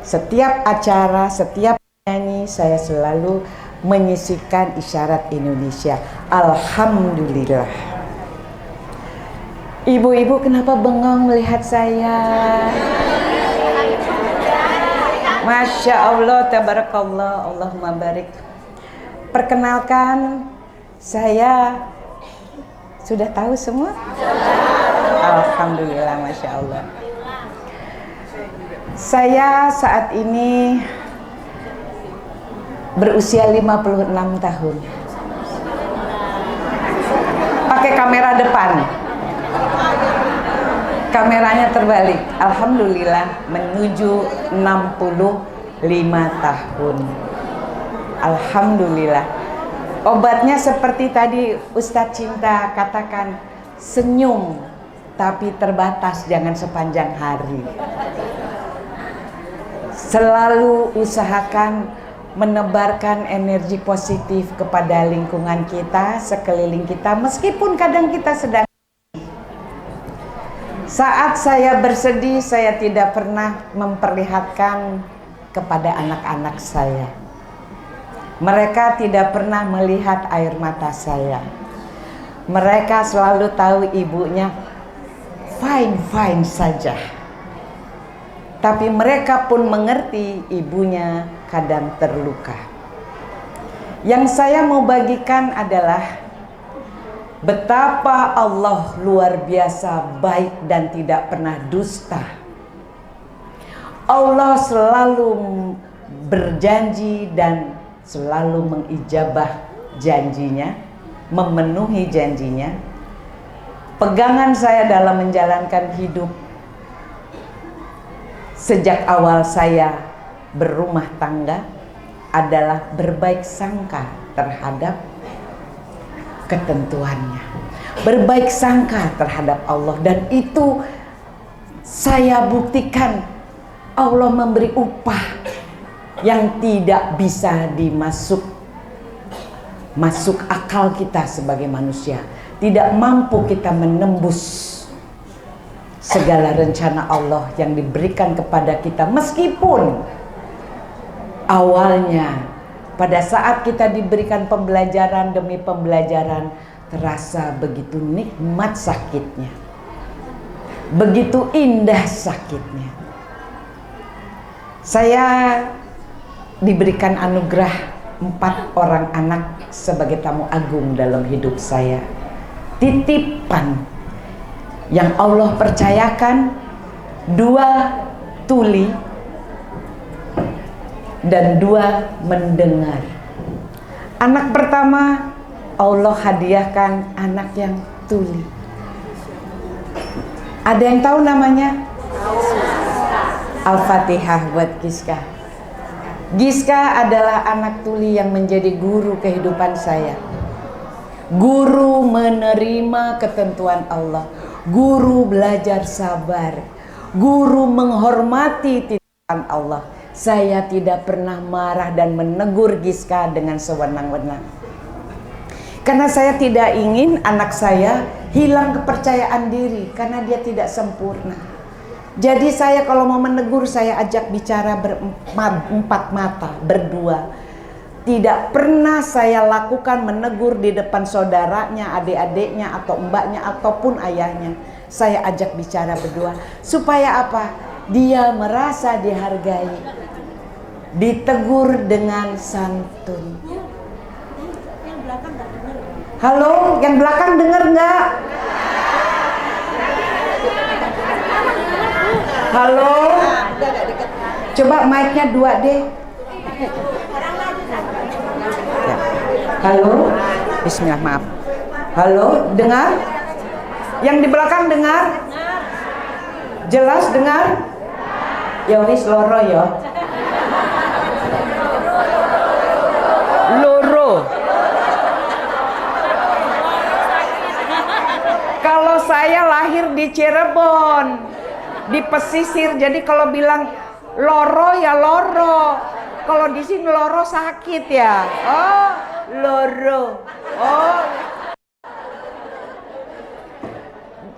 Setiap acara, setiap nyanyi saya selalu menyisikan isyarat Indonesia. Alhamdulillah. Ibu-ibu kenapa bengong melihat saya? Masya Allah, tabarakallah, Allahumma barik. Perkenalkan, saya sudah tahu semua? Alhamdulillah, Masya Allah. Saya saat ini berusia 56 tahun. Pakai kamera depan. Kameranya terbalik. Alhamdulillah menuju 65 tahun. Alhamdulillah. Obatnya seperti tadi Ustadz Cinta katakan, senyum tapi terbatas, jangan sepanjang hari. Selalu usahakan menebarkan energi positif kepada lingkungan kita, sekeliling kita, meskipun kadang kita sedang. Saat saya bersedih, saya tidak pernah memperlihatkan kepada anak-anak saya. Mereka tidak pernah melihat air mata saya. Mereka selalu tahu ibunya fine-fine saja. Tapi mereka pun mengerti ibunya kadang terluka. Yang saya mau bagikan adalah betapa Allah luar biasa baik dan tidak pernah dusta. Allah selalu berjanji dan selalu mengijabah janjinya, memenuhi janjinya. Pegangan saya dalam menjalankan hidup sejak awal saya berumah tangga adalah berbaik sangka terhadap ketentuannya, berbaik sangka terhadap Allah, dan itu saya buktikan. Allah memberi upah yang tidak bisa masuk akal kita sebagai manusia. Tidak mampu kita menembus segala rencana Allah yang diberikan kepada kita, meskipun awalnya pada saat kita diberikan pembelajaran demi pembelajaran terasa begitu nikmat sakitnya, begitu indah sakitnya. Saya diberikan anugerah 4 orang anak sebagai tamu agung dalam hidup saya, titipan yang Allah percayakan, 2 tuli dan 2 mendengar. Anak pertama Allah hadiahkan anak yang tuli. Ada yang tahu namanya? Al-Fatihah buat Giska. Giska adalah anak tuli yang menjadi guru kehidupan saya. Guru menerima ketentuan Allah, guru belajar sabar, guru menghormati titipan Allah. Saya tidak pernah marah dan menegur Giska dengan sewenang-wenang, karena saya tidak ingin anak saya hilang kepercayaan diri karena dia tidak sempurna. Jadi saya kalau mau menegur, saya ajak bicara berempat mata, berdua. Tidak pernah saya lakukan menegur di depan saudaranya, adik-adiknya, atau mbaknya, ataupun ayahnya. Saya ajak bicara berdua. Supaya apa? Dia merasa dihargai, ditegur dengan santun. Halo, yang belakang dengar nggak? Halo? Coba mic-nya 2 deh. Ya. Halo? Bismillah, maaf. Halo, dengar? Yang di belakang dengar? Jelas dengar? Ya wis loro ya. Loro. Kalau saya lahir di Cirebon, di pesisir, jadi kalau bilang loro ya loro. Kalau di sini loro sakit ya. Oh, loro. Oh.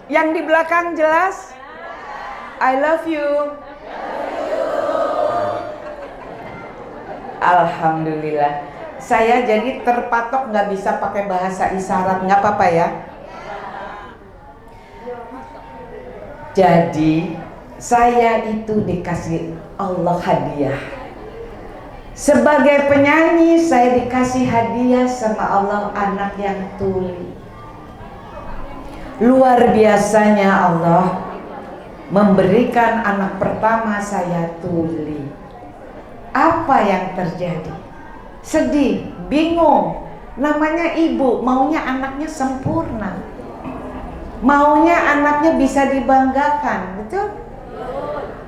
Yang di belakang jelas? I love you. Alhamdulillah. Saya jadi terpatok nggak bisa pakai bahasa isyarat, nggak apa-apa ya. Jadi saya itu dikasih Allah hadiah. Sebagai penyanyi saya dikasih hadiah sama Allah anak yang tuli. Luar biasanya Allah memberikan anak pertama saya tuli. Apa yang terjadi? Sedih, bingung. Namanya ibu, maunya anaknya sempurna. Maunya anaknya bisa dibanggakan, betul?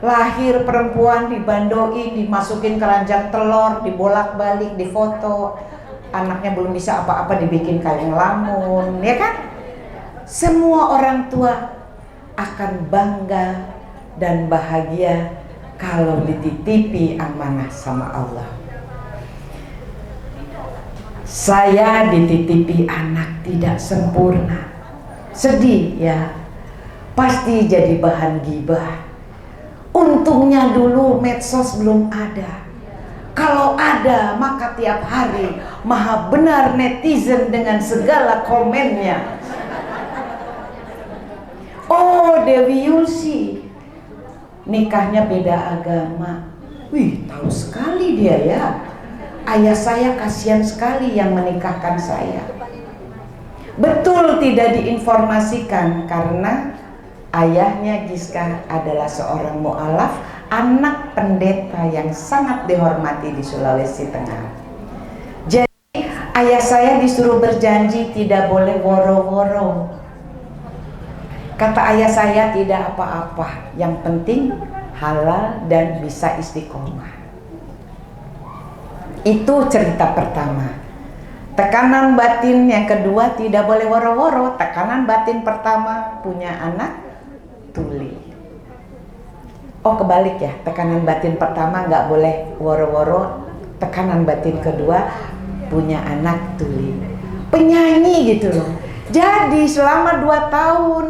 Lahir perempuan dibandoin, dimasukin keranjang telur, dibolak-balik, difoto. Anaknya belum bisa apa-apa dibikin kain lamun, ya kan? Semua orang tua akan bangga dan bahagia kalau dititipi amanah sama Allah. Saya dititipi anak tidak sempurna. Sedih ya, pasti jadi bahan gibah. Untungnya dulu medsos belum ada. Kalau ada, maka tiap hari maha benar netizen dengan segala komennya. Oh, Dewi Yulsi nikahnya beda agama. Wih, tahu sekali dia ya. Ayah saya kasihan sekali yang menikahkan saya. Betul tidak diinformasikan karena ayahnya Giska adalah seorang mu'alaf, anak pendeta yang sangat dihormati di Sulawesi Tengah. Jadi ayah saya disuruh berjanji tidak boleh woro-woro. Kata ayah saya tidak apa-apa, yang penting halal dan bisa istiqomah. Itu cerita pertama. Tekanan batin yang kedua, tidak boleh woro-woro. Tekanan batin pertama, punya anak tuli. Oh kebalik ya, tekanan batin pertama nggak boleh woro-woro. Tekanan batin kedua, punya anak tuli. Penyanyi gitu loh. Jadi selama 2 tahun,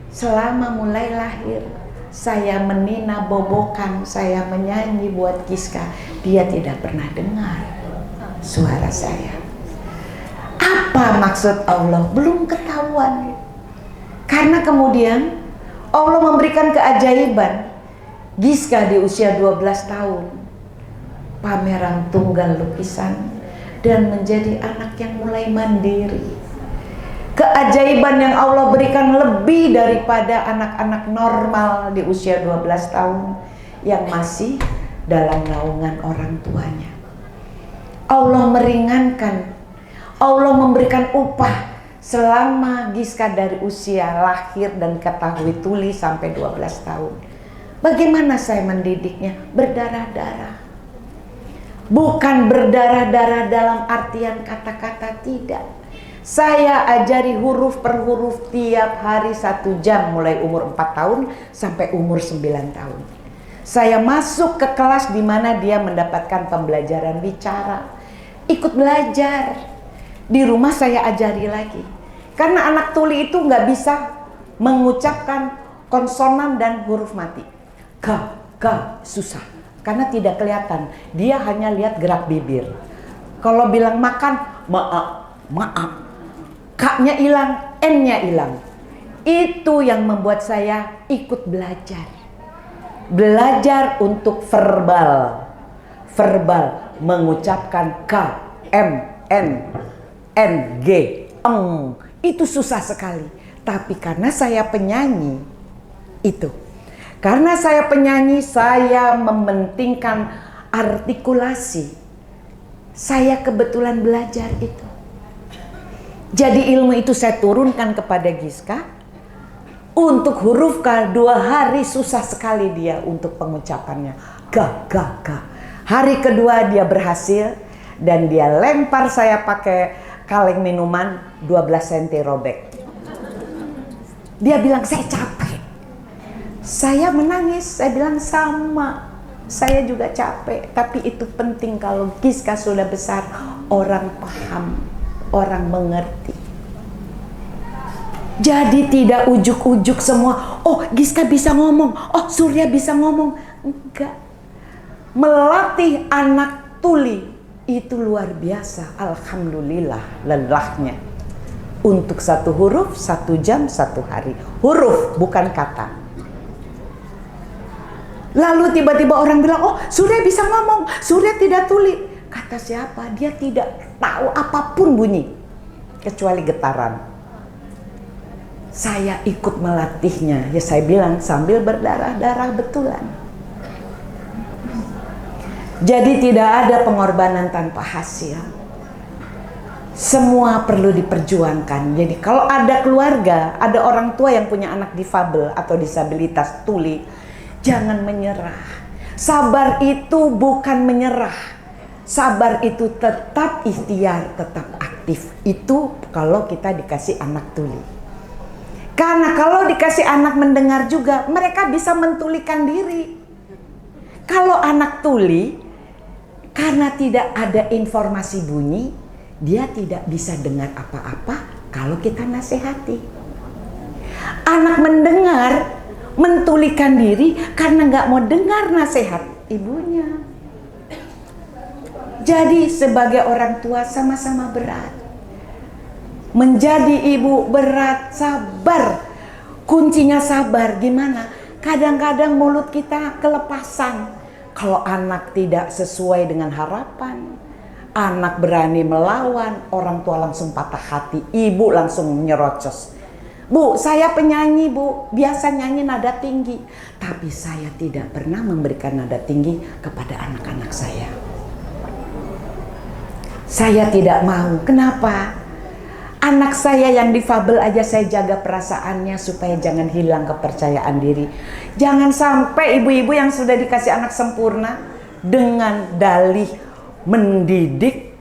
selama mulai lahir, saya menina bobokan, saya menyanyi buat Giska. Dia tidak pernah dengar suara saya. Apa maksud Allah? Belum ketahuan. Karena kemudian Allah memberikan keajaiban. Giska di usia 12 tahun pameran tunggal lukisan dan menjadi anak yang mulai mandiri. Keajaiban yang Allah berikan lebih daripada anak-anak normal di usia 12 tahun yang masih dalam naungan orang tuanya. Allah meringankan, Allah memberikan upah selama Giska dari usia lahir dan ketahui tuli sampai 12 tahun. Bagaimana saya mendidiknya? Berdarah-darah. Bukan berdarah-darah dalam artian kata-kata, tidak. Saya ajari huruf per huruf tiap hari 1 jam mulai umur 4 tahun sampai umur 9 tahun. Saya masuk ke kelas di mana dia mendapatkan pembelajaran bicara. Ikut belajar. Di rumah saya ajari lagi. Karena anak tuli itu nggak bisa mengucapkan konsonan dan huruf mati. Susah. Karena tidak kelihatan. Dia hanya lihat gerak bibir. Kalau bilang makan, maaf. K-nya hilang, N-nya hilang. Itu yang membuat saya ikut belajar. Belajar untuk verbal. Verbal mengucapkan K, M, N, N, G, eng. Itu susah sekali. Tapi karena saya penyanyi, itu. Karena saya penyanyi, saya mementingkan artikulasi. Saya kebetulan belajar itu. Jadi ilmu itu saya turunkan kepada Giska. Untuk huruf K 2 hari susah sekali dia untuk pengucapannya. G. Hari kedua dia berhasil dan dia lempar saya pakai kaleng minuman 12 cm robek. Dia bilang saya capek. Saya menangis, saya bilang sama. Saya juga capek, tapi itu penting kalau Giska sudah besar, orang paham, orang mengerti. Jadi tidak ujuk-ujuk semua, oh Giska bisa ngomong, oh Surya bisa ngomong. Enggak. Melatih anak tuli itu luar biasa. Alhamdulillah lelahnya. Untuk satu huruf, 1 jam, 1 hari. Huruf bukan kata. Lalu tiba-tiba orang bilang, oh Surya bisa ngomong, Surya tidak tuli. Kata siapa? Dia tidak tahu apapun bunyi kecuali getaran. Saya ikut melatihnya. Ya saya bilang sambil berdarah-darah betulan. Jadi tidak ada pengorbanan tanpa hasil. Semua perlu diperjuangkan. Jadi kalau ada keluarga, ada orang tua yang punya anak difabel atau disabilitas tuli, jangan menyerah. Sabar itu bukan menyerah. Sabar itu tetap ikhtiar, tetap aktif. Itu kalau kita dikasih anak tuli. Karena kalau dikasih anak mendengar juga, mereka bisa mentulikan diri. Kalau anak tuli, karena tidak ada informasi bunyi, dia tidak bisa dengar apa-apa kalau kita nasihati. Anak mendengar, mentulikan diri karena nggak mau dengar nasihat ibunya. Jadi sebagai orang tua sama-sama berat. Menjadi ibu berat, sabar. Kuncinya sabar. Gimana? Kadang-kadang mulut kita kelepasan. Kalau anak tidak sesuai dengan harapan, anak berani melawan, orang tua langsung patah hati, ibu langsung nyerocos. Bu, saya penyanyi bu, biasa nyanyi nada tinggi. Tapi saya tidak pernah memberikan nada tinggi kepada anak-anak saya. Saya tidak mau. Kenapa? Anak saya yang difabel aja saya jaga perasaannya supaya jangan hilang kepercayaan diri. Jangan sampai ibu-ibu yang sudah dikasih anak sempurna dengan dalih mendidik,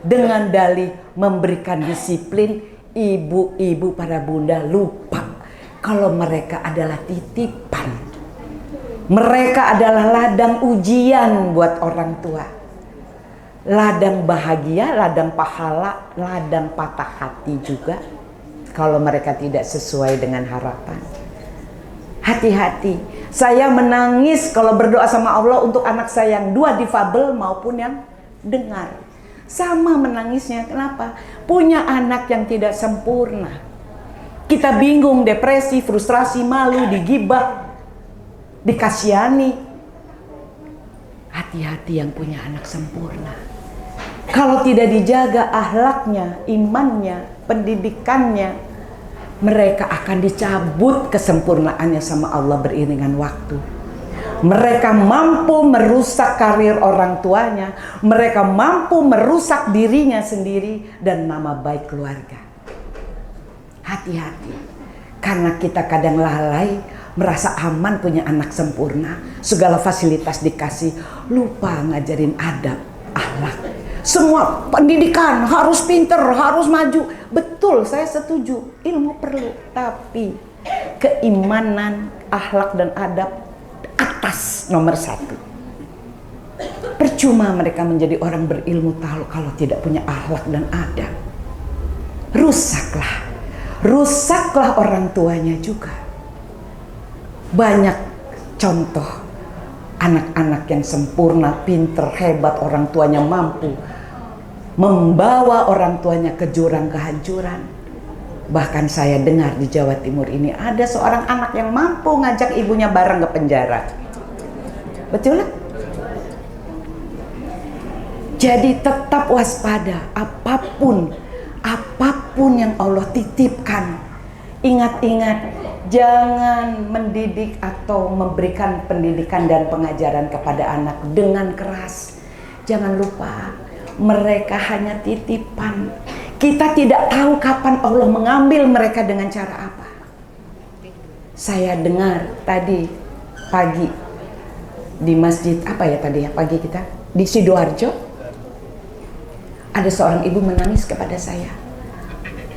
dengan dalih memberikan disiplin, ibu-ibu para bunda lupa kalau mereka adalah titipan. Mereka adalah ladang ujian buat orang tua. Ladang bahagia, ladang pahala, ladang patah hati juga kalau mereka tidak sesuai dengan harapan. Hati-hati. Saya menangis kalau berdoa sama Allah untuk anak saya yang 2 difabel maupun yang dengar. Sama menangisnya. Kenapa? Punya anak yang tidak sempurna. Kita bingung, depresi, frustrasi, malu, digibah, dikasihani. Hati-hati yang punya anak sempurna. Kalau tidak dijaga akhlaknya, imannya, pendidikannya, mereka akan dicabut kesempurnaannya sama Allah beriringan waktu. Mereka mampu merusak karir orang tuanya, mereka mampu merusak dirinya sendiri dan nama baik keluarga. Hati-hati, karena kita kadang lalai, merasa aman punya anak sempurna, segala fasilitas dikasih, lupa ngajarin adab, akhlak. Semua pendidikan harus pinter, harus maju. Betul, saya setuju. Ilmu perlu, tapi keimanan, akhlak dan adab atas nomor 1. Percuma mereka menjadi orang berilmu tahu kalau tidak punya akhlak dan adab. Rusaklah orang tuanya juga. Banyak contoh anak-anak yang sempurna, pinter, hebat, orang tuanya mampu membawa orang tuanya ke jurang kehancuran. Bahkan saya dengar di Jawa Timur ini ada seorang anak yang mampu ngajak ibunya bareng ke penjara. Betul? Jadi tetap waspada, apapun yang Allah titipkan. Ingat-ingat, jangan mendidik atau memberikan pendidikan dan pengajaran kepada anak dengan keras. Jangan lupa, mereka hanya titipan. Kita tidak tahu kapan Allah mengambil mereka dengan cara apa. Saya dengar tadi pagi di masjid, apa ya tadi ya pagi kita? Di Sidoarjo. Ada seorang ibu menangis kepada saya.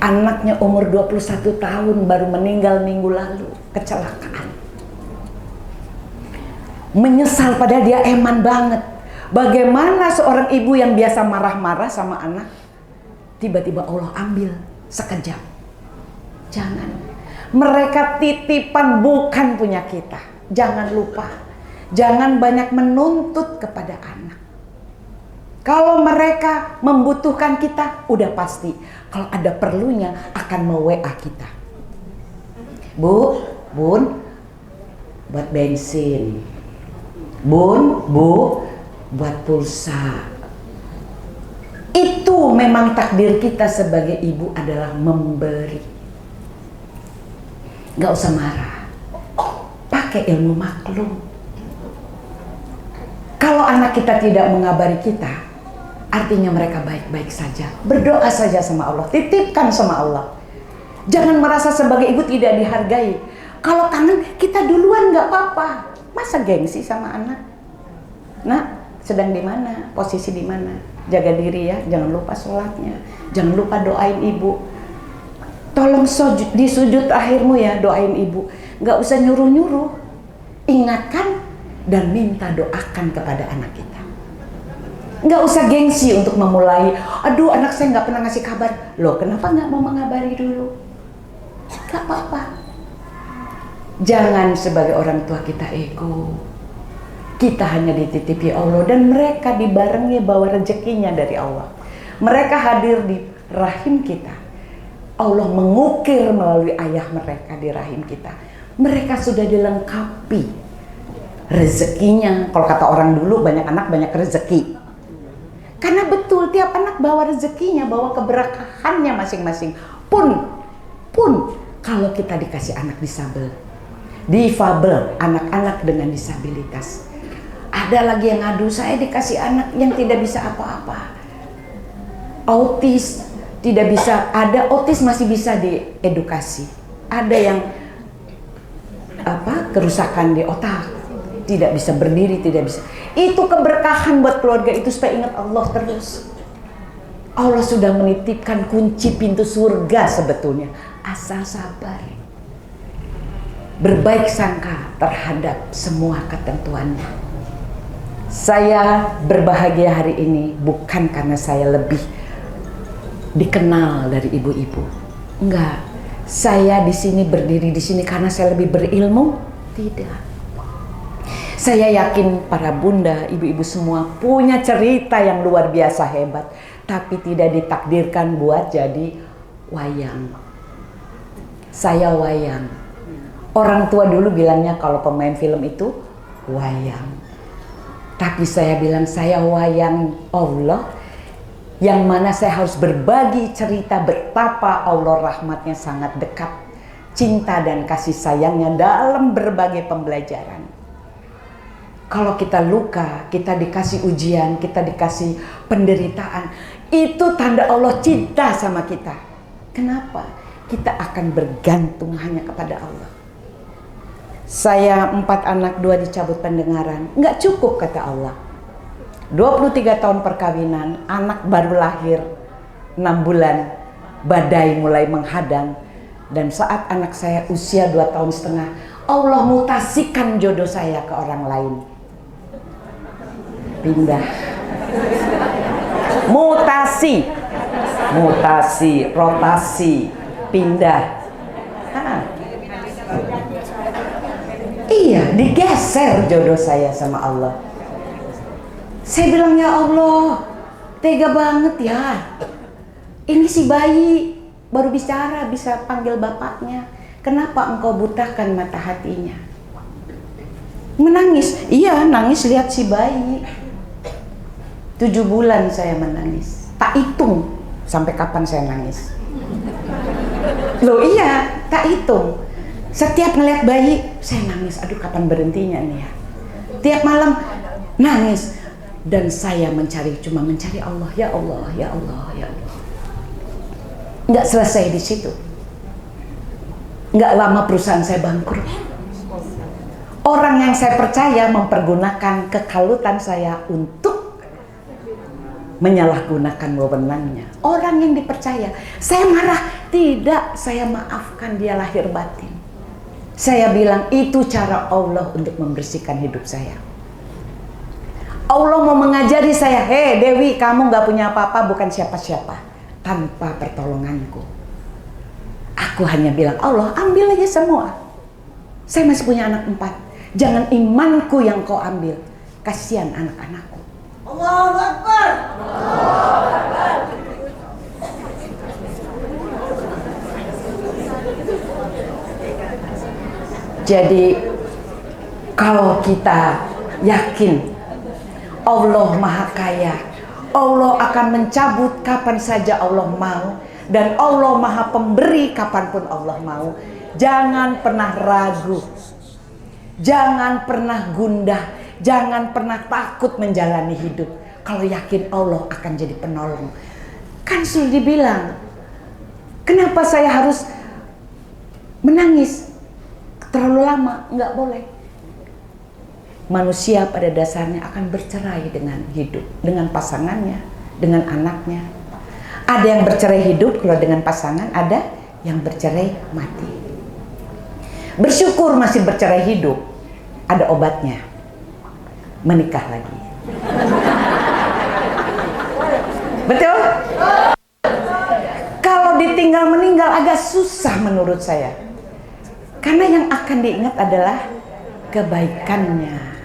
Anaknya umur 21 tahun baru meninggal minggu lalu, kecelakaan. Menyesal padahal dia eman banget. Bagaimana seorang ibu yang biasa marah-marah sama anak, tiba-tiba Allah ambil sekejap. Jangan. Mereka titipan bukan punya kita. Jangan lupa. Jangan banyak menuntut kepada anak. Kalau mereka membutuhkan kita, udah pasti. Kalau ada perlunya akan me-WA kita. Bu, Bun, buat bensin. Bun, Bu, buat pulsa. Itu memang takdir kita sebagai ibu adalah memberi. Gak usah marah. Pakai ilmu maklum. Kalau anak kita tidak mengabari kita, artinya mereka baik-baik saja. Berdoa saja sama Allah, titipkan sama Allah. Jangan merasa sebagai ibu tidak dihargai. Kalau kangen, kita duluan gak apa-apa. Masa gengsi sama anak? Nah, sedang di mana? Posisi di mana? Jaga diri ya, jangan lupa sholatnya. Jangan lupa doain ibu. Tolong di sujud akhirmu ya, doain ibu. Gak usah nyuruh-nyuruh. Ingatkan dan minta doakan kepada anak kita. Nggak usah gengsi untuk memulai, aduh anak saya nggak pernah ngasih kabar. Loh kenapa nggak mau mengabari dulu? Nggak apa-apa. Jangan sebagai orang tua kita ego. Kita hanya dititipi Allah dan mereka dibarengi bawa rezekinya dari Allah. Mereka hadir di rahim kita. Allah mengukir melalui ayah mereka di rahim kita. Mereka sudah dilengkapi rezekinya. Kalau kata orang dulu, banyak anak banyak rezeki. Karena betul tiap anak bawa rezekinya, bawa keberkahannya masing-masing. Pun kalau kita dikasih anak difabel, anak-anak dengan disabilitas. Ada lagi yang ngadu, saya dikasih anak yang tidak bisa apa-apa. Autis tidak bisa, ada autis masih bisa diedukasi. Ada yang kerusakan di otak, tidak bisa berdiri, tidak bisa. Itu keberkahan buat keluarga itu supaya ingat Allah terus. Allah sudah menitipkan kunci pintu surga sebetulnya. Asal sabar. Berbaik sangka terhadap semua ketentuannya. Saya berbahagia hari ini bukan karena saya lebih dikenal dari ibu-ibu. Enggak. Saya di sini berdiri di sini karena saya lebih berilmu? Tidak. Saya yakin para bunda, ibu-ibu semua punya cerita yang luar biasa hebat, tapi tidak ditakdirkan buat jadi wayang. Saya wayang. Orang tua dulu bilangnya kalau pemain film itu wayang. Tapi saya bilang saya wayang Allah, yang mana saya harus berbagi cerita betapa Allah rahmatnya sangat dekat, cinta dan kasih sayangnya dalam berbagai pembelajaran. Kalau kita luka, kita dikasih ujian, kita dikasih penderitaan, itu tanda Allah cinta sama kita. Kenapa? Kita akan bergantung hanya kepada Allah. Saya 4 anak, 2 dicabut pendengaran. Nggak cukup kata Allah. 23 tahun perkawinan, anak baru lahir 6 bulan, badai mulai menghadang. Dan saat anak saya usia 2 tahun setengah, Allah mutasikan jodoh saya ke orang lain. Pindah. Mutasi, rotasi, pindah. Iya, digeser jodoh saya sama Allah. Saya bilang, ya Allah, tega banget ya. Ini si bayi baru bicara, bisa panggil bapaknya. Kenapa engkau butakan mata hatinya? Menangis, iya nangis lihat si bayi. 7 bulan saya menangis. Tak hitung sampai kapan saya nangis. Loh iya, tak hitung. Setiap ngeliat bayi, saya nangis. Aduh kapan berhentinya nih ya. Tiap malam nangis. Dan saya cuma mencari Allah. Ya Allah, ya Allah, ya Allah. Nggak selesai di situ. Nggak lama perusahaan saya bangkrut. Orang yang saya percaya mempergunakan kekalutan saya untuk menyalahgunakan wewenangnya. Orang yang dipercaya. Saya marah. Tidak, saya maafkan dia lahir batin. Saya bilang itu cara Allah untuk membersihkan hidup saya. Allah mau mengajari saya, hei Dewi, kamu gak punya apa-apa, bukan siapa-siapa tanpa pertolonganku. Aku hanya bilang, Allah ambil aja semua. Saya masih punya anak 4. Jangan imanku yang kau ambil, kasihan anak-anakku. Allahu Akbar. Jadi kalau kita yakin Allah Maha Kaya, Allah akan mencabut kapan saja Allah mau, dan Allah Maha Pemberi kapanpun Allah mau, jangan pernah ragu, jangan pernah gundah, jangan pernah takut menjalani hidup. Kalau yakin Allah akan jadi penolong. Kan sudah dibilang, kenapa saya harus menangis terlalu lama? Nggak boleh. Manusia pada dasarnya akan bercerai dengan hidup, dengan pasangannya, dengan anaknya. Ada yang bercerai hidup kalau dengan pasangan, ada yang bercerai mati. Bersyukur masih bercerai hidup, ada obatnya, menikah lagi. Betul? Kalau ditinggal meninggal agak susah menurut saya. Karena yang akan diingat adalah kebaikannya.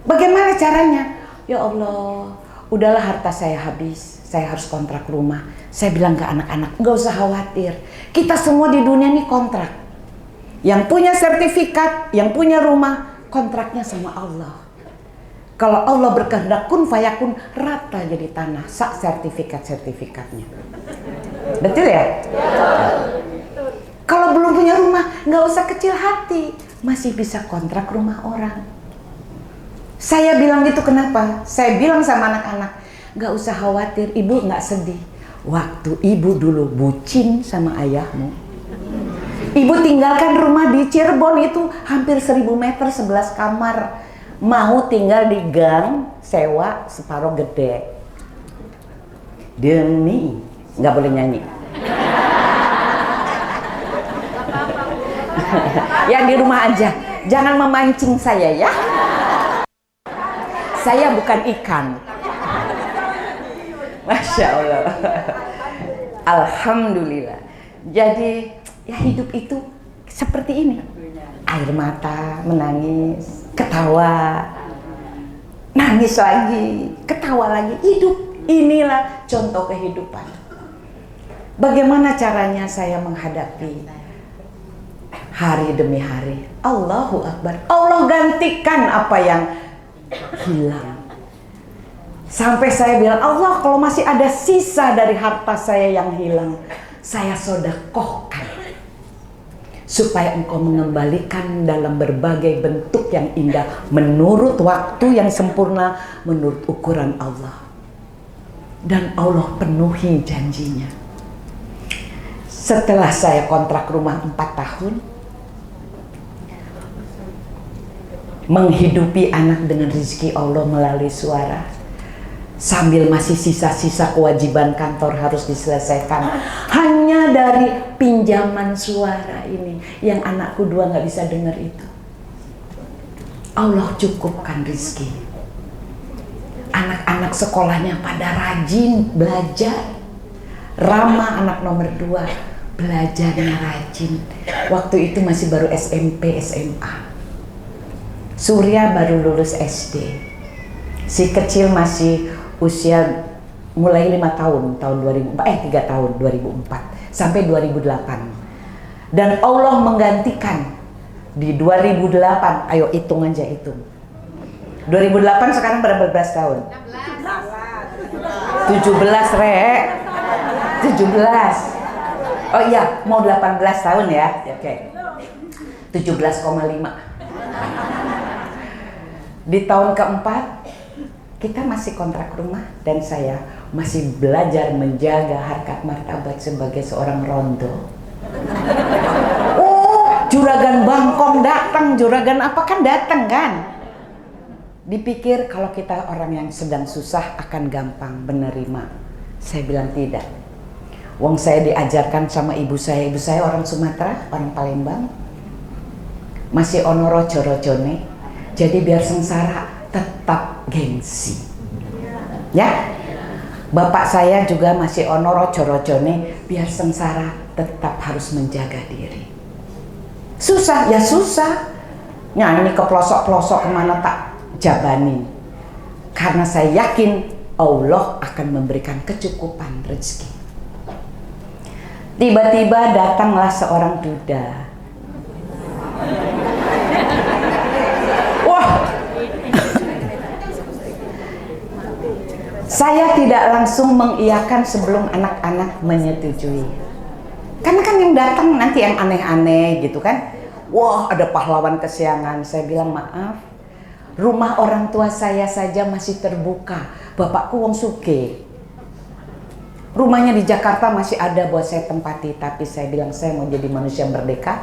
Bagaimana caranya? Ya Allah, udahlah harta saya habis, saya harus kontrak rumah. Saya bilang ke anak-anak, nggak usah khawatir. Kita semua di dunia ini kontrak. Yang punya sertifikat, yang punya rumah, kontraknya sama Allah. Kalau Allah berkehendak kun fayakun, rata jadi tanah, sak sertifikatnya. Betul ya? Kalau belum punya rumah, nggak usah kecil hati, masih bisa kontrak rumah orang. Saya bilang gitu kenapa? Saya bilang sama anak-anak, nggak usah khawatir, ibu nggak sedih. Waktu ibu dulu bucin sama ayahmu, ibu tinggalkan rumah di Cirebon itu hampir 1000 meter, 11 kamar. Mau tinggal di gang, sewa separuh gede. Demi, nggak boleh nyanyi. Ya di rumah aja, jangan memancing saya ya. Saya bukan ikan. Masya Allah. Alhamdulillah. Jadi ya hidup itu seperti ini. Air mata, menangis, ketawa, nangis lagi, ketawa lagi. Hidup inilah contoh kehidupan. Bagaimana caranya saya menghadapi hari demi hari? Allahu Akbar. Allah gantikan apa yang hilang. Sampai saya bilang, Allah, kalau masih ada sisa dari harta saya yang hilang, saya sedekahkan supaya engkau mengembalikan dalam berbagai bentuk yang indah, menurut waktu yang sempurna, menurut ukuran Allah. Dan Allah penuhi janjinya. Setelah saya kontrak rumah 4 tahun, menghidupi anak dengan rezeki Allah melalui suara, sambil masih sisa-sisa kewajiban kantor harus diselesaikan, hanya dari pinjaman suara ini yang anakku 2 nggak bisa dengar itu. Allah cukupkan rezeki. Anak-anak sekolahnya pada rajin belajar. Rama anak nomor 2 belajarnya rajin. Waktu itu masih baru SMP SMA. Surya baru lulus SD. Si kecil masih usia mulai 5 tahun, tahun 3 tahun, 2004 sampai 2008. Dan Allah menggantikan di 2008, ayo hitung aja hitung. 2008 sekarang berapa belas tahun? 17 Rek. 17. Oh iya, mau 18 tahun ya. Oke. 17,5. Di tahun keempat kita masih kontrak rumah dan saya masih belajar menjaga harkat martabat sebagai seorang rondo. Oh, juragan Bangkong datang, juragan apa kan datang kan? Dipikir kalau kita orang yang sedang susah akan gampang menerima. Saya bilang tidak. Wong saya diajarkan sama ibu saya orang Sumatera, orang Palembang. Masih ono rojo-rojone. Jadi biar sengsara tetap gengsi. Ya. Bapak saya juga masih ono rojo-rojone, biar sengsara tetap harus menjaga diri. Susah ya susah. Nyanyi ke pelosok-pelosok kemana tak jabani. Karena saya yakin Allah akan memberikan kecukupan rezeki. Tiba-tiba datanglah seorang duda. Saya tidak langsung mengiyakan sebelum anak-anak menyetujui. Karena kan yang datang nanti yang aneh-aneh gitu kan. Wah, ada pahlawan kesiangan. Saya bilang, maaf, rumah orang tua saya saja masih terbuka. Bapakku wong suge. Rumahnya di Jakarta masih ada buat saya tempati. Tapi saya bilang, saya mau jadi manusia merdeka,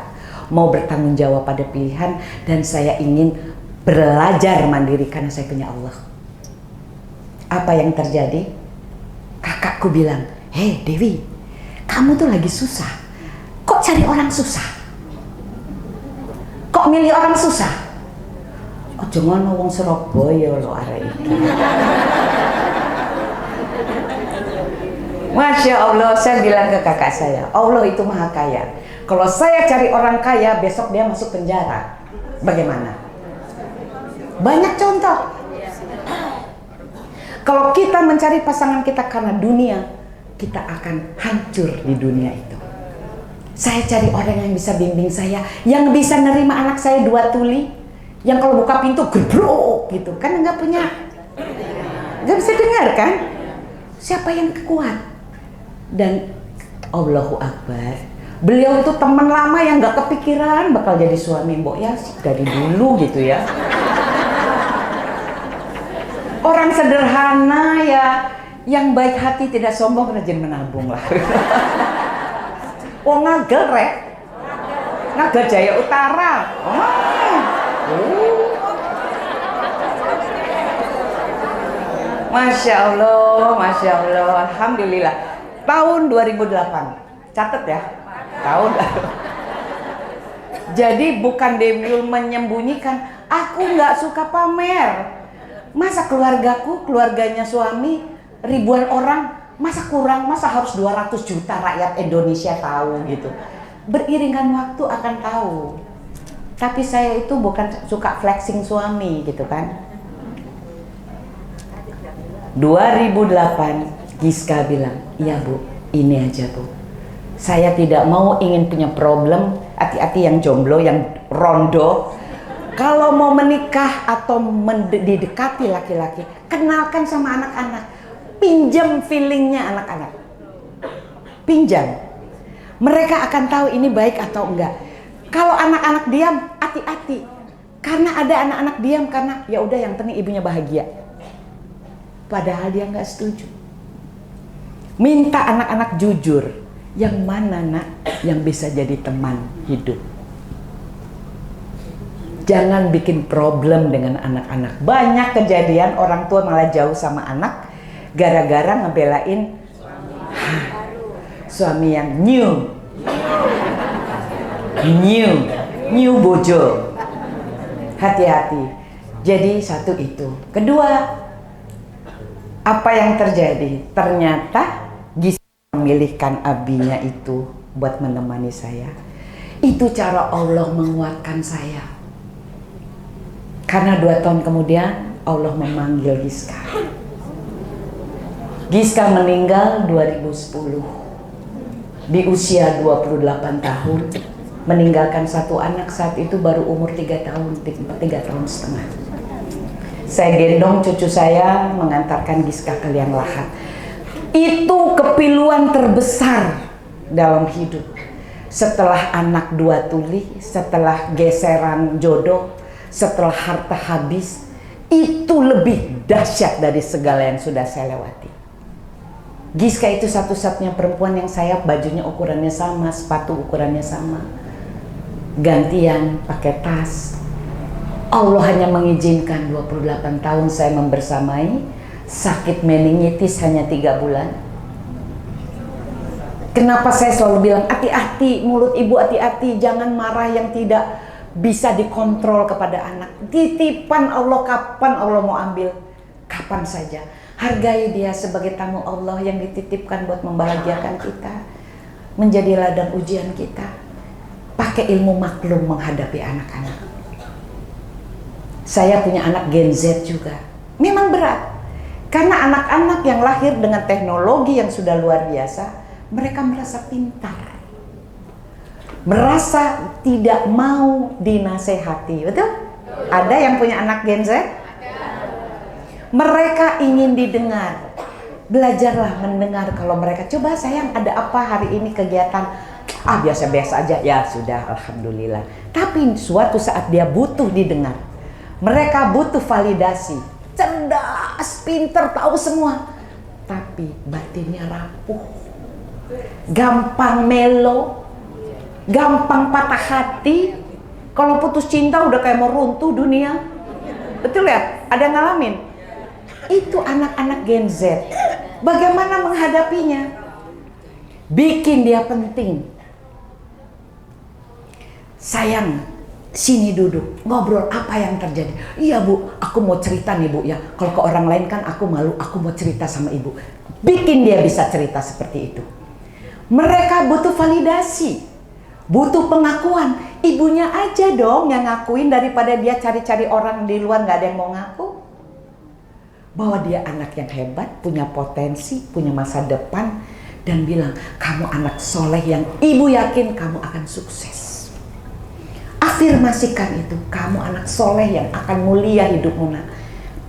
mau bertanggung jawab pada pilihan, dan saya ingin belajar mandiri karena saya punya Allah. Apa yang terjadi? Kakakku bilang, hei Dewi, kamu tuh lagi susah. Kok cari orang susah? Kok milih orang susah? Oh, jangan wong Surabaya lo arek iki. Masya Allah, saya bilang ke kakak saya, Allah itu maha kaya. Kalau saya cari orang kaya, besok dia masuk penjara. Bagaimana? Banyak contoh. Kalau kita mencari pasangan kita karena dunia, kita akan hancur di dunia itu. Saya cari orang yang bisa bimbing saya, yang bisa nerima anak saya 2 tuli, yang kalau buka pintu gebrok gitu, kan nggak bisa dengar kan? Siapa yang kuat? Dan Allahu Akbar, beliau itu teman lama yang nggak kepikiran bakal jadi suami mbok ya dari dulu gitu ya. Orang sederhana ya, yang baik hati tidak sombong, rajin menabung lah. Oh, Ngagel rek, Ngagel Jaya Utara. Masya Allah, alhamdulillah. Tahun 2008, catat ya, tahun. Jadi bukan Dewiul menyembunyikan, aku nggak suka pamer. Masa keluargaku, keluarganya suami, ribuan orang, masa kurang, masa harus 200 juta rakyat Indonesia tahu gitu. Beriringan waktu akan tahu. Tapi saya itu bukan suka flexing suami gitu kan. 2008, Giska bilang, iya Bu, ini aja Bu. Saya tidak mau ingin punya problem, hati-hati yang jomblo, yang rondo. Kalau mau menikah atau didekati laki-laki, kenalkan sama anak-anak. Pinjam feelingnya anak-anak. Pinjam. Mereka akan tahu ini baik atau enggak. Kalau anak-anak diam, hati-hati. Karena ada anak-anak diam karena ya udah yang penting ibunya bahagia. Padahal dia nggak setuju. Minta anak-anak jujur. Yang mana nak yang bisa jadi teman hidup. Jangan bikin problem dengan anak-anak. Banyak kejadian orang tua malah jauh sama anak gara-gara ngebelain suami yang new bojo. Hati-hati. Jadi satu itu. Kedua, apa yang terjadi? Ternyata Giska memilihkan abinya itu buat menemani saya. Itu cara Allah menguatkan saya. Karena 2 tahun kemudian Allah memanggil Giska. Giska meninggal 2010 di usia 28 tahun, meninggalkan 1 anak. Saat itu baru umur 3 tahun, 3 tahun setengah. Saya gendong cucu saya mengantarkan Giska ke liang lahat. Itu kepiluan terbesar dalam hidup. Setelah anak 2 tuli, setelah geseran jodoh, setelah harta habis, itu lebih dahsyat dari segala yang sudah saya lewati. Giska itu satu-satunya perempuan yang saya bajunya ukurannya sama, sepatu ukurannya sama, gantian pakai tas. Allah hanya mengizinkan 28 tahun saya membersamai, sakit meningitis hanya 3 bulan. Kenapa saya selalu bilang hati-hati, mulut ibu hati-hati, jangan marah yang tidak bisa dikontrol kepada anak. Titipan Allah, kapan Allah mau ambil, kapan saja. Hargai dia sebagai tamu Allah yang dititipkan buat membahagiakan kita, menjadi ladang ujian kita. Pakai ilmu maklum menghadapi anak-anak. Saya punya anak Gen Z juga. Memang berat. Karena anak-anak yang lahir dengan teknologi yang sudah luar biasa, mereka merasa pintar. Merasa tidak mau dinasehati, betul? Ada yang punya anak Gen Z? Mereka ingin didengar. Belajarlah mendengar kalau mereka, coba sayang ada apa hari ini kegiatan? Ah biasa-biasa aja, ya sudah alhamdulillah. Tapi suatu saat dia butuh didengar. Mereka butuh validasi. Cerdas, pinter, tahu semua. Tapi batinnya rapuh. Gampang melo. Gampang patah hati. Kalau putus cinta udah kayak mau runtuh dunia. Betul ya? Ada yang ngalamin? Itu anak-anak Gen Z. Bagaimana menghadapinya? Bikin dia penting. Sayang, sini duduk, ngobrol apa yang terjadi. Iya bu, aku mau cerita nih bu ya. Kalau ke orang lain kan aku malu, aku mau cerita sama ibu. Bikin dia bisa cerita seperti itu. Mereka butuh validasi, butuh pengakuan. Ibunya aja dong yang ngakuin daripada dia cari-cari orang di luar gak ada yang mau ngaku. Bahwa dia anak yang hebat, punya potensi, punya masa depan. Dan bilang, kamu anak soleh yang ibu yakin kamu akan sukses. Afirmasikan itu, kamu anak soleh yang akan mulia hidupmu nak.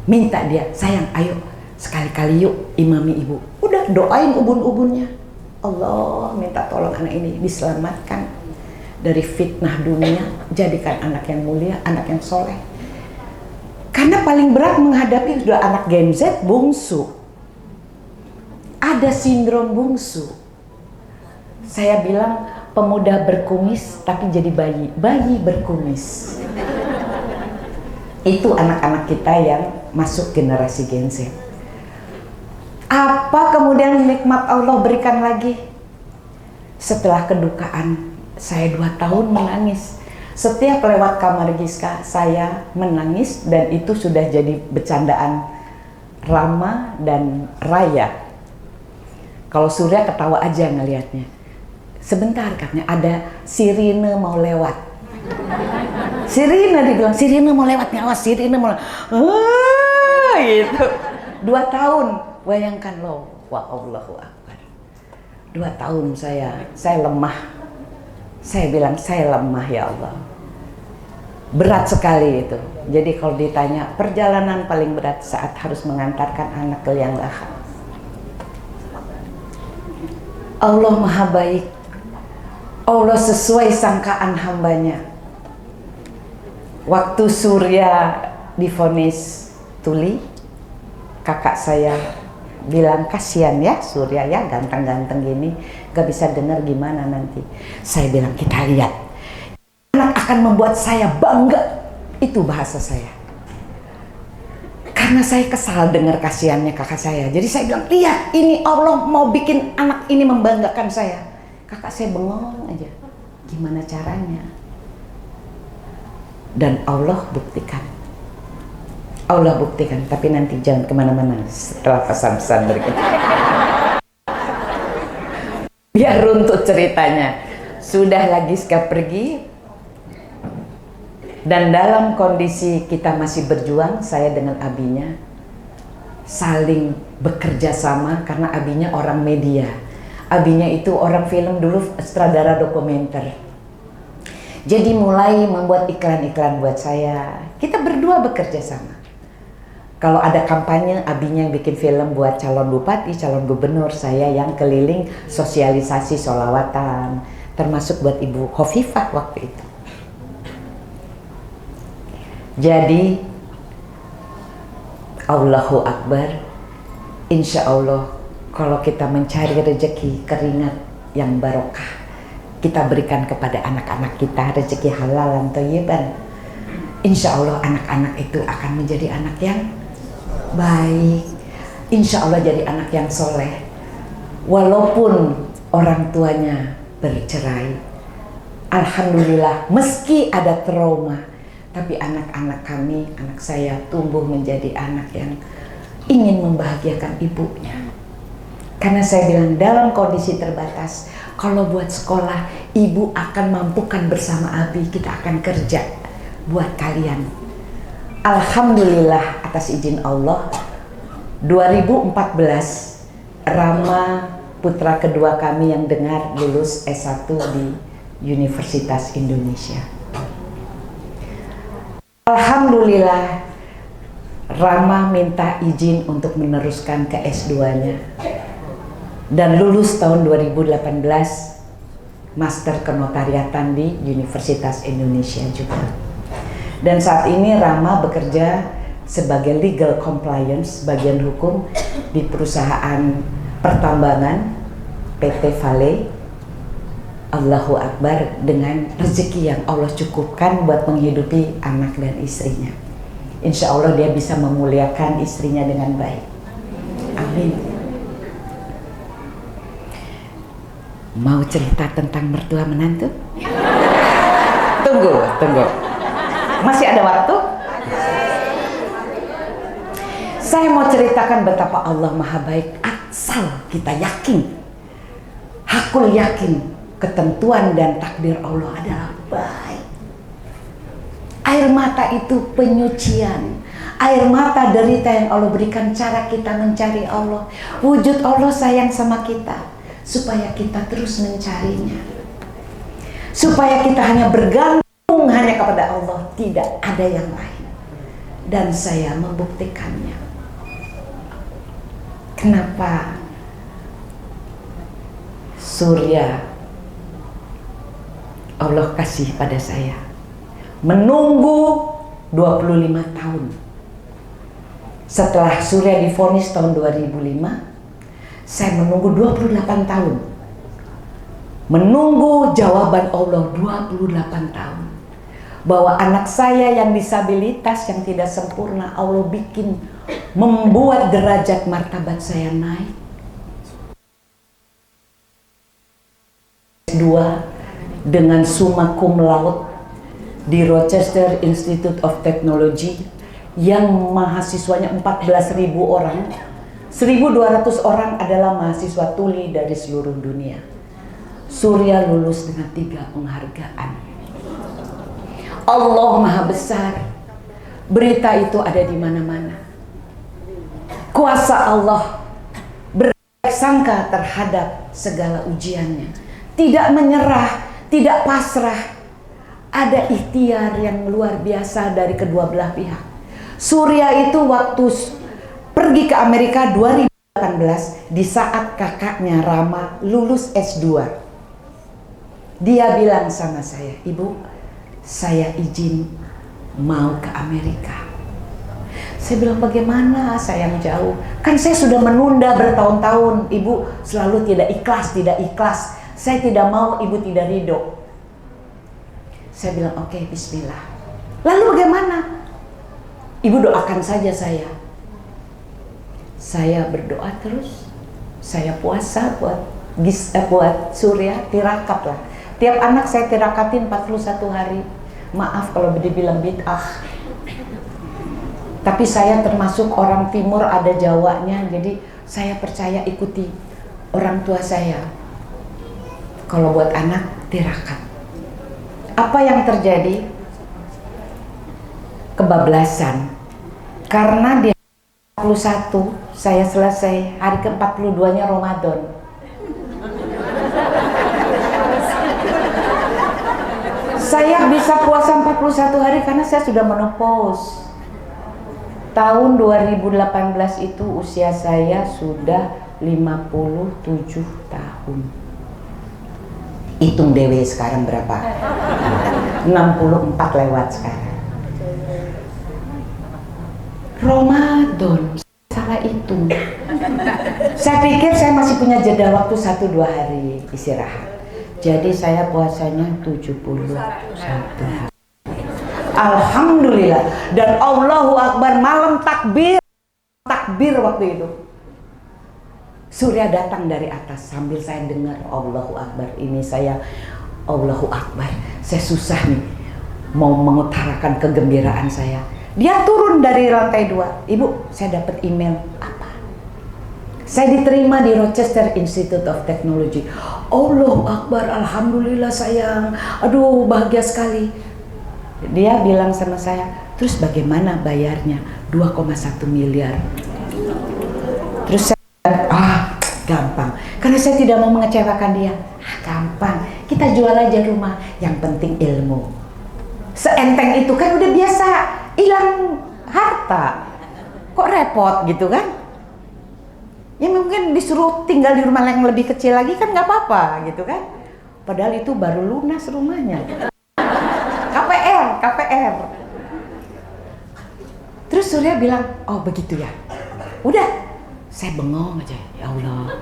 Minta dia, sayang ayo sekali-kali yuk imami ibu. Udah doain ubun-ubunnya. Allah minta tolong anak ini diselamatkan dari fitnah dunia. Jadikan anak yang mulia, anak yang soleh. Karena paling berat menghadapi sudah anak Gen Z bungsu. Ada sindrom bungsu. Saya bilang pemuda berkumis tapi jadi bayi. Bayi berkumis. Itu anak-anak kita yang masuk generasi Gen Z. Apa kemudian nikmat Allah berikan lagi? Setelah kedukaan, saya 2 tahun menangis. Setiap lewat kamar Giska, saya menangis dan itu sudah jadi bercandaan Rama dan Raya. Kalau Surya ketawa aja ngelihatnya. Sebentar katanya ada sirine mau lewat. Sirine dibilang, sirine mau lewat nih, awas sirine mau lewat. Gitu. 2 tahun, bayangkan loh. Wa Allahu Akbar. 2 tahun saya lemah. Saya bilang, saya lemah ya Allah. Berat sekali itu. Jadi kalau ditanya, perjalanan paling berat saat harus mengantarkan anak ke liang lahat. Allah Maha Baik. Allah sesuai sangkaan hambanya. Waktu Surya divonis tuli, kakak saya bilang, kasihan ya Surya ya, ganteng-ganteng gini, gak bisa dengar gimana nanti. Saya bilang, kita lihat. Anak akan membuat saya bangga. Itu bahasa saya. Karena saya kesal dengar kasihannya kakak saya. Jadi saya bilang, lihat ini Allah mau bikin anak ini membanggakan saya. Kakak saya bengong aja. Gimana caranya? Dan Allah buktikan. Allah buktikan. Tapi nanti jangan kemana-mana setelah pesan-pesan berikut. Biar runtut ceritanya. Sudah lagi Giska pergi. Dan dalam kondisi kita masih berjuang, saya dengan abinya saling bekerja sama karena abinya orang media. Abinya itu orang film dulu, sutradara dokumenter. Jadi mulai membuat iklan-iklan buat saya. Kita berdua bekerja sama. Kalau ada kampanye, abinya yang bikin film buat calon bupati, calon gubernur. Saya yang keliling sosialisasi sholawatan. Termasuk buat Ibu Hovifah waktu itu. Jadi Allahu Akbar, insya Allah kalau kita mencari rezeki keringat yang barokah, kita berikan kepada anak-anak kita rezeki halal dan thayyiban. Insya Allah anak-anak itu akan menjadi anak yang baik. Insya Allah jadi anak yang soleh. Walaupun orang tuanya bercerai, alhamdulillah meski ada trauma, tapi anak-anak kami, anak saya tumbuh menjadi anak yang ingin membahagiakan ibunya. Karena saya bilang dalam kondisi terbatas, kalau buat sekolah, ibu akan mampukan bersama Abi, kita akan kerja buat kalian. Alhamdulillah atas izin Allah, 2014 Rama putra kedua kami yang dengar lulus S1 di Universitas Indonesia. Alhamdulillah Rama minta izin untuk meneruskan ke S2-nya dan lulus tahun 2018 Master Kenotariatan di Universitas Indonesia juga. Dan saat ini Rama bekerja sebagai legal compliance bagian hukum di perusahaan pertambangan PT Vale. Allahu Akbar, dengan rezeki yang Allah cukupkan buat menghidupi anak dan istrinya. Insya Allah dia bisa memuliakan istrinya dengan baik. Amin. Mau cerita tentang mertua menantu? Tunggu. Masih ada waktu? Saya mau ceritakan betapa Allah Maha Baik asal kita yakin. Hakul yakin ketentuan dan takdir Allah adalah baik. Air mata itu penyucian. Air mata derita yang Allah berikan cara kita mencari Allah. Wujud Allah sayang sama kita supaya kita terus mencarinya. Supaya kita hanya bergantung hanya kepada Allah, tidak ada yang lain. Dan saya membuktikannya. Kenapa surya Allah kasih pada saya? Menunggu 25 tahun. Setelah Surya divonis tahun 2005, saya menunggu 28 tahun. Menunggu jawaban Allah 28 tahun. Bahwa anak saya yang disabilitas, yang tidak sempurna, Allah bikin membuat derajat martabat saya naik. 2 dengan summa cum laude di Rochester Institute of Technology yang mahasiswanya 14.000 orang. 1.200 orang adalah mahasiswa tuli dari seluruh dunia. Surya lulus dengan 3 penghargaan. Allah Maha Besar. Berita itu ada di mana-mana. Kuasa Allah bersangka terhadap segala ujiannya. Tidak menyerah, tidak pasrah. Ada ikhtiar yang luar biasa dari kedua belah pihak. Surya itu waktu pergi ke Amerika 2018, di saat kakaknya Rama lulus S2. Dia bilang sama saya, "Ibu, saya izin mau ke Amerika." Saya bilang, "Bagaimana sayang jauh? Kan saya sudah menunda bertahun-tahun. Ibu selalu tidak ikhlas. Saya tidak mau, ibu tidak ridho." Saya bilang, "Oke, bismillah." Lalu bagaimana? "Ibu doakan saja saya." Saya berdoa terus. Saya puasa buat Surya, tirakat lah. Tiap anak saya tirakatin 41 hari. Maaf kalau dibilang bid'ah. Tapi saya termasuk orang timur, ada Jawanya, jadi saya percaya ikuti orang tua saya. Kalau buat anak, tirakat. Apa yang terjadi? Kebablasan. Karena di 41 saya selesai, hari ke-42-nya Ramadan. Saya bisa puasa 41 hari karena saya sudah menopause. Tahun 2018 itu usia saya sudah 57 tahun. Hitung dewe sekarang berapa? 64 lewat sekarang. Ramadan, salah hitung. Saya pikir saya masih punya jeda waktu 1-2 hari istirahat. Jadi saya puasanya 71 hari. Alhamdulillah. Dan Allahu Akbar, malam takbir waktu itu. Surya datang dari atas sambil saya dengar Allahu Akbar. Ini saya Allahu Akbar. Saya susah nih mau mengutarakan kegembiraan saya. Dia turun dari lantai 2. "Ibu, saya dapat email." "Apa?" "Saya diterima di Rochester Institute of Technology." Allahu Akbar, alhamdulillah sayang. Aduh, bahagia sekali. Dia bilang sama saya, "Terus bagaimana bayarnya?" 2,1 miliar. Terus saya, gampang. Karena saya tidak mau mengecewakan dia. Gampang, kita jual aja rumah. Yang penting ilmu. Seenteng itu, kan udah biasa hilang harta. kok repot gitu kan? Ya mungkin disuruh tinggal di rumah yang lebih kecil lagi kan nggak apa-apa gitu kan? Padahal itu baru lunas rumahnya. KPR. Terus Surya bilang, oh begitu ya. Udah, saya bengong aja, ya Allah.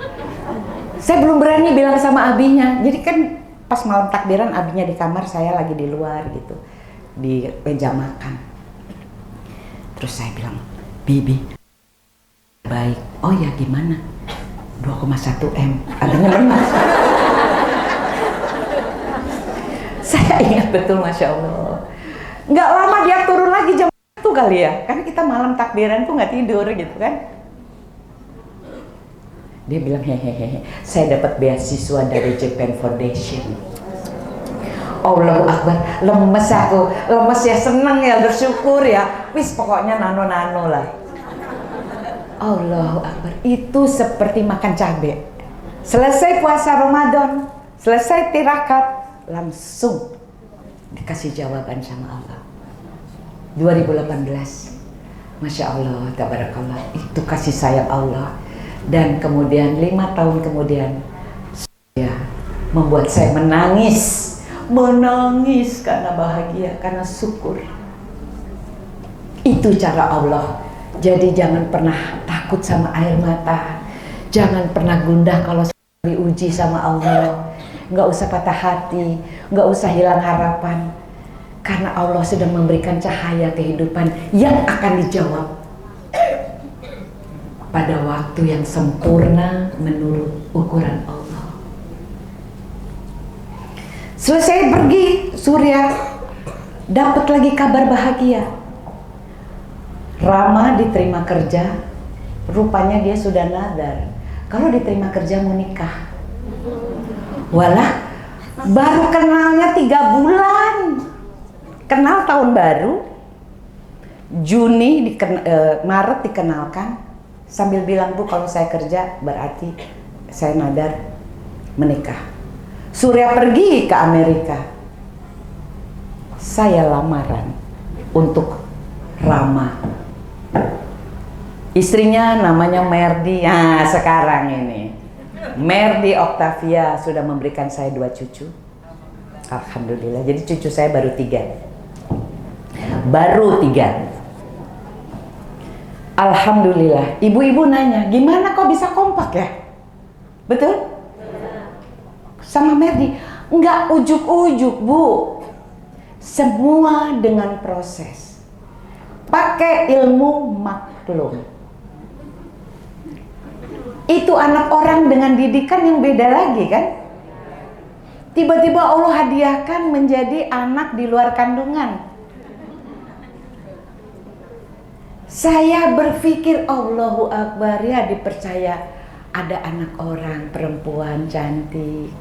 Saya belum berani bilang sama abinya. Jadi kan pas malam takbiran abinya di kamar, saya lagi di luar gitu, di meja makan. Terus saya bilang, Bibi, baik. Oh ya gimana? 2,1 M. Abinya lemas. Saya ingat betul, Masya Allah. Nggak lama dia turun lagi jam 1 kali ya. Karena kita malam takbiran tuh nggak tidur gitu kan. Dia bilang, hehehe, saya dapat beasiswa dari Japan Foundation. Allahu Akbar, lemes aku. Lemes ya, seneng ya, bersyukur ya. Wis pokoknya nano-nano lah. Allahu Akbar, itu seperti makan cabai. Selesai puasa Ramadan, selesai tirakat, langsung dikasih jawaban sama Allah. 2018, Masya Allah, tabarakallah, itu kasih sayang Allah. Dan kemudian 5 tahun kemudian, ya, membuat saya menangis karena bahagia, karena syukur. Itu cara Allah. Jadi jangan pernah takut sama air mata, jangan pernah gundah kalau diuji sama Allah. Nggak usah patah hati, nggak usah hilang harapan, karena Allah sudah memberikan cahaya kehidupan yang akan dijawab pada waktu yang sempurna menurut ukuran Allah. Selesai pergi, Surya dapat lagi kabar bahagia. Rama diterima kerja, rupanya dia sudah nadar kalau diterima kerja mau nikah. Walah, baru kenalnya 3 bulan. Kenal tahun baru, Maret dikenalkan, sambil bilang, Bu kalau saya kerja berarti saya nadar menikah. Surya pergi ke Amerika. Saya lamaran untuk Rama. Istrinya namanya Merdi. Nah sekarang ini Merdi Octavia sudah memberikan saya 2 cucu. Alhamdulillah. Jadi cucu saya baru 3. Alhamdulillah. Ibu-ibu nanya, gimana kok bisa kompak ya? Betul? Sama Merdi. Enggak ujuk-ujuk, Bu. Semua dengan proses. Pakai ilmu maklum. Itu anak orang dengan didikan yang beda lagi kan? Tiba-tiba Allah hadiahkan menjadi anak di luar kandungan. Saya berpikir Allahu Akbar, ya dipercaya ada anak orang perempuan cantik.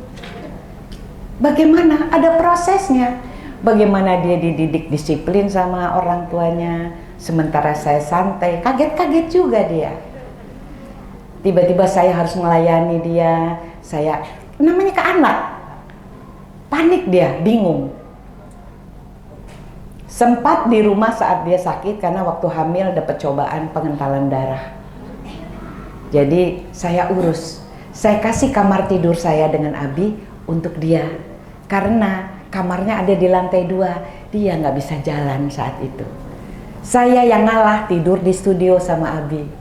Bagaimana? Ada prosesnya. Bagaimana dia dididik disiplin sama orang tuanya, sementara saya santai, kaget-kaget juga dia. Tiba-tiba saya harus melayani dia, namanya ke anak, panik dia, bingung. Sempat di rumah saat dia sakit karena waktu hamil dapat cobaan pengentalan darah. Jadi saya urus, saya kasih kamar tidur saya dengan Abi untuk dia, karena kamarnya ada di lantai 2, dia nggak bisa jalan saat itu. Saya yang ngalah tidur di studio sama Abi.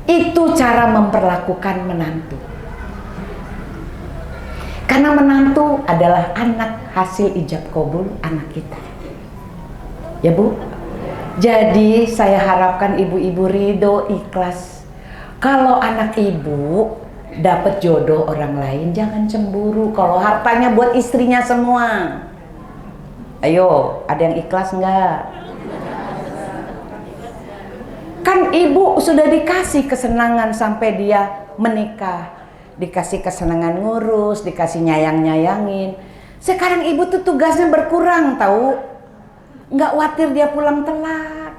Itu cara memperlakukan menantu. Karena menantu adalah anak hasil ijab kabul anak kita. Ya Bu? Jadi saya harapkan ibu-ibu ridho, ikhlas. Kalau anak ibu dapat jodoh orang lain, jangan cemburu. Kalau hartanya buat istrinya semua. Ayo, ada yang ikhlas nggak? Kan ibu sudah dikasih kesenangan sampai dia menikah, dikasih kesenangan ngurus, dikasih nyayang-nyayangin. Sekarang ibu tuh tugasnya berkurang tahu, nggak khawatir dia pulang telat.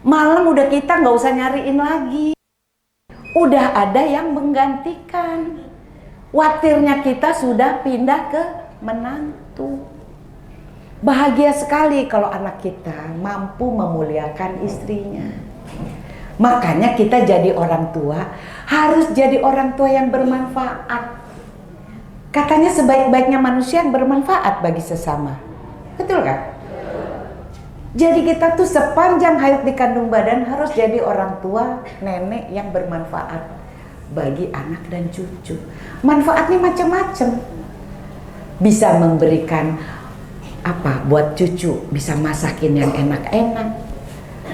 Malam udah kita nggak usah nyariin lagi, udah ada yang menggantikan. Khawatirnya kita sudah pindah ke menantu. Bahagia sekali kalau anak kita mampu memuliakan istrinya. Makanya kita jadi orang tua harus jadi orang tua yang bermanfaat. Katanya sebaik-baiknya manusia yang bermanfaat bagi sesama. Betul kan? Jadi kita tuh sepanjang hayat di kandung badan harus jadi orang tua, nenek yang bermanfaat bagi anak dan cucu. Manfaatnya macam-macam. Bisa memberikan apa buat cucu, bisa masakin yang enak-enak.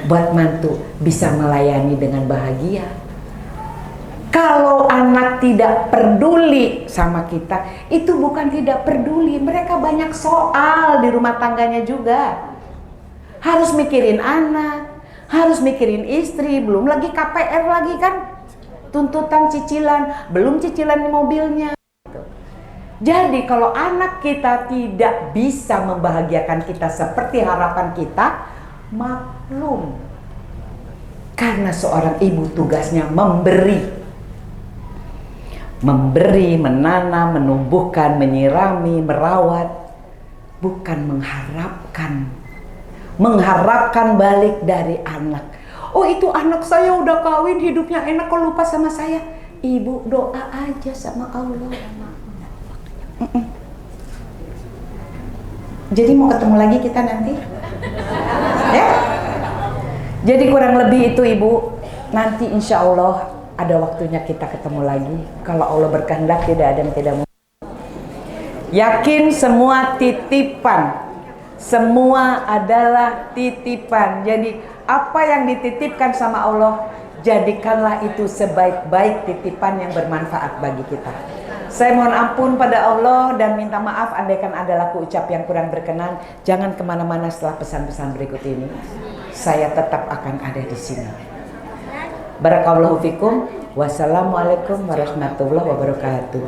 Buat mantu bisa melayani dengan bahagia. Kalau anak tidak peduli sama kita, itu bukan tidak peduli, mereka banyak soal di rumah tangganya juga. Harus mikirin anak, harus mikirin istri, belum lagi KPR lagi kan, tuntutan cicilan, belum cicilan mobilnya. Jadi kalau anak kita tidak bisa membahagiakan kita seperti harapan kita, maklum. Karena seorang ibu tugasnya memberi, menanam, menumbuhkan, menyirami, merawat, bukan mengharapkan balik dari anak. Oh, itu anak saya udah kawin, hidupnya enak, kok lupa sama saya. Ibu doa aja sama Allah. Jadi mau ketemu lagi kita nanti, ya? Jadi kurang lebih itu ibu, nanti insya Allah ada waktunya kita ketemu lagi. Kalau Allah berkehendak tidak ada yang tidak mungkin. Yakin semua titipan, semua adalah titipan. Jadi apa yang dititipkan sama Allah, jadikanlah itu sebaik-baik titipan yang bermanfaat bagi kita. Saya mohon ampun pada Allah dan minta maaf andaikan ada laku ucap yang kurang berkenan. Jangan kemana-mana setelah pesan-pesan berikut ini. Saya tetap akan ada di sini. Barakallahu fikum. Wassalamualaikum warahmatullahi wabarakatuh.